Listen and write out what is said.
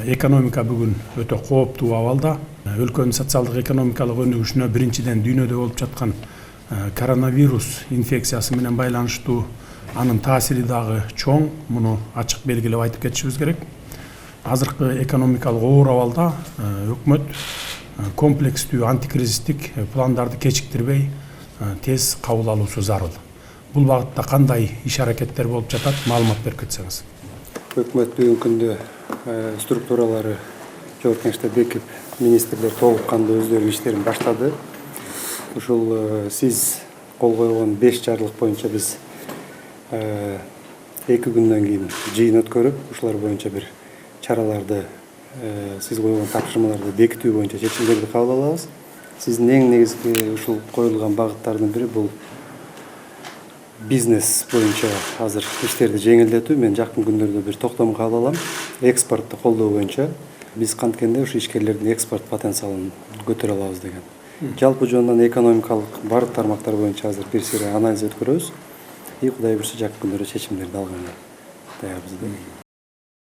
Экономика бүгүн өтө кооптуу абалда. Өлкөнүн социалдык экономикалык өнүгүшүнө биринчиден дүйнөдө болуп жаткан коронавирус инфекциясы менен байланыштуу анын таасири дагы чоң. Муну ачык белгилеп айтып кетишибиз керек. Азыркы экономикалык оор абалда өкмөт комплекстүү антикризистик пландарды кечиктирбей тез кабыл алуусу зарыл. Бул багытта кандай иш-аракеттер болуп жатат, маалымат берип кетсеңиз. Өкмөт бүгүнкү күндө структуралары Жогорку Кеңеште бекип, министрлер толук кандуу өздөрүнүн иштерин баштады. Ушул сиз кол койгон 5 жарлык боюнча биз 2 күндөн кийин жыйын өткөрүп, ушулар боюнча бир чараларды, сиз койгон тапшырмаларды бекитүү боюнча чечимдерди кабыл алабыз. Сиздин эң негизги ушул коюлган багыттардын бири бул бизнес боюнча азыр иштерди жеңилдетүү. Мен жакын күндөрдө бир токтом кабыл алам. Экспортду колдоо боюнча биз канткенде ушу ишкерлердин экспорт потенциалын көтөрө алабыз деген. Жалпы жөнүнөн экономикалык бардык тармактар боюнча азыр бир сыйра анализ өткөрөбүз. Кудай буюрса жакын күндөрдө чечимдерди алганга даярбыз.